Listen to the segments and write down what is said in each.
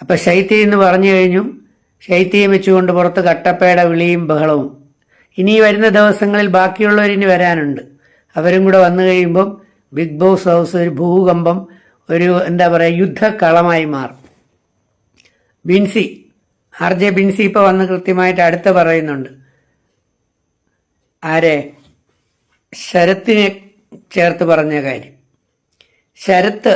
അപ്പം ശൈത്യ എന്ന് പറഞ്ഞു കഴിഞ്ഞു. ശൈത്യയും വെച്ചുകൊണ്ട് പുറത്ത് കട്ടപ്പയുടെ വിളിയും ബഹളവും. ഇനി വരുന്ന ദിവസങ്ങളിൽ ബാക്കിയുള്ളവരിനി വരാനുണ്ട്. അവരും കൂടെ വന്നു കഴിയുമ്പം ബിഗ് ബോസ് ഹൗസ് ഒരു ഭൂകമ്പം, ഒരു എന്താ പറയുക, യുദ്ധക്കളമായി മാറും. ബിൻസി, RJ ബിൻസി ഇപ്പോൾ വന്ന് കൃത്യമായിട്ട് അടുത്ത് പറയുന്നുണ്ട്. ആരെ? ശരത്തിനെ ചേർത്ത് പറഞ്ഞ കാര്യം. ശരത്ത്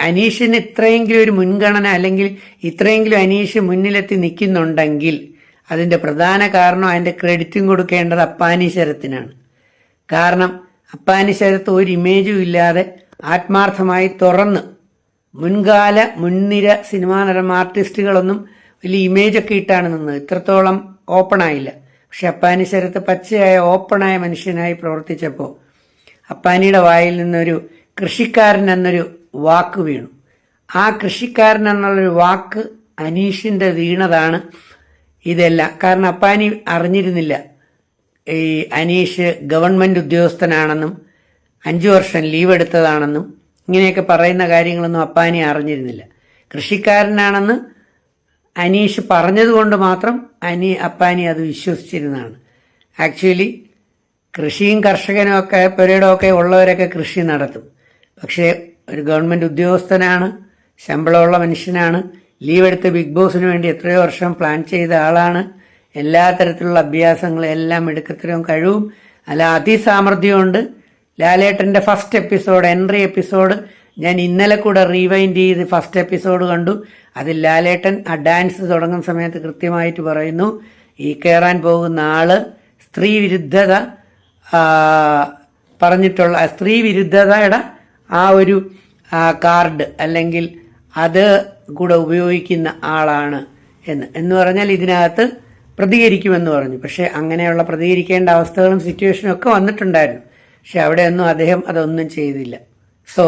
അനീഷിന് ഇത്രയെങ്കിലും ഒരു മുൻഗണന, അല്ലെങ്കിൽ ഇത്രയെങ്കിലും അനീഷ് മുന്നിലെത്തി നിൽക്കുന്നുണ്ടെങ്കിൽ അതിൻ്റെ പ്രധാന കാരണം അതിൻ്റെ ക്രെഡിറ്റും കൊടുക്കേണ്ടത് അപ്പാനി ശരത്തിനാണ്. കാരണം അപ്പാനി ശരത്ത് ഒരു ഇമേജും ഇല്ലാതെ ആത്മാർത്ഥമായി തുറന്ന്, മുൻനിര സിനിമാ നടൻ ആർട്ടിസ്റ്റുകളൊന്നും വലിയ ഇമേജൊക്കെ ഇട്ടാണ് നിന്നത്, ഇത്രത്തോളം ഓപ്പൺ ആയില്ല. പക്ഷെ അപ്പാനി ശരത്ത് പച്ചയായ ഓപ്പണായ മനുഷ്യനായി പ്രവർത്തിച്ചപ്പോൾ അപ്പാനിയുടെ വായിൽ നിന്നൊരു കൃഷിക്കാരൻ എന്നൊരു വാക്ക് വീണു. ആ കൃഷിക്കാരൻ എന്നുള്ളൊരു വാക്ക് അനീഷിൻ്റെ വീണതാണ് ഇതെല്ലാം. കാരണം അപ്പാനി അറിഞ്ഞിരുന്നില്ല ഈ അനീഷ് ഗവൺമെൻറ് ഉദ്യോഗസ്ഥനാണെന്നും 5 വർഷം ലീവ് എടുത്തതാണെന്നും ഇങ്ങനെയൊക്കെ പറയുന്ന കാര്യങ്ങളൊന്നും അപ്പാനി അറിഞ്ഞിരുന്നില്ല. കൃഷിക്കാരനാണെന്ന് അനീഷ് പറഞ്ഞതുകൊണ്ട് മാത്രം അപ്പാനി അത് വിശ്വസിച്ചിരുന്നതാണ്. ആക്ച്വലി കൃഷിയും കർഷകനും ഒക്കെ പുരയിടമൊക്കെ ഉള്ളവരൊക്കെ കൃഷി നടത്തും. പക്ഷേ ഒരു ഗവൺമെൻറ് ഉദ്യോഗസ്ഥനാണ്, ശമ്പളമുള്ള മനുഷ്യനാണ്, ലീവ് എടുത്ത് ബിഗ് ബോസിന് വേണ്ടി എത്രയോ വർഷം പ്ലാൻ ചെയ്ത ആളാണ്. എല്ലാ തരത്തിലുള്ള അഭ്യാസങ്ങളും എല്ലാം എടുക്കത്തരവും കഴിവും അല്ല അതിസാമർഥ്യമുണ്ട്. ലാലേട്ടൻ്റെ ഫസ്റ്റ് എപ്പിസോഡ്, എൻട്രി എപ്പിസോഡ് ഞാൻ ഇന്നലെ കൂടെ റീവൈൻഡ് ചെയ്ത് ഫസ്റ്റ് എപ്പിസോഡ് കണ്ടു. അതിൽ ലാലേട്ടൻ ആ ഡാൻസ് തുടങ്ങുന്ന സമയത്ത് കൃത്യമായിട്ട് പറയുന്നു, ഈ കയറാൻ പോകുന്ന ആള് സ്ത്രീ വിരുദ്ധത പറഞ്ഞിട്ടുള്ള സ്ത്രീ വിരുദ്ധതയുടെ ആ ഒരു കാർഡ് അല്ലെങ്കിൽ അത് കൂടെ ഉപയോഗിക്കുന്ന ആളാണ് എന്ന് പറഞ്ഞാൽ ഇതിനകത്ത് പ്രതികരിക്കുമെന്ന് പറഞ്ഞു. പക്ഷെ അങ്ങനെയുള്ള പ്രതികരിക്കേണ്ട അവസ്ഥകളും സിറ്റുവേഷനും ഒക്കെ വന്നിട്ടുണ്ടായിരുന്നു. പക്ഷെ അവിടെയൊന്നും അദ്ദേഹം അതൊന്നും ചെയ്തില്ല. സോ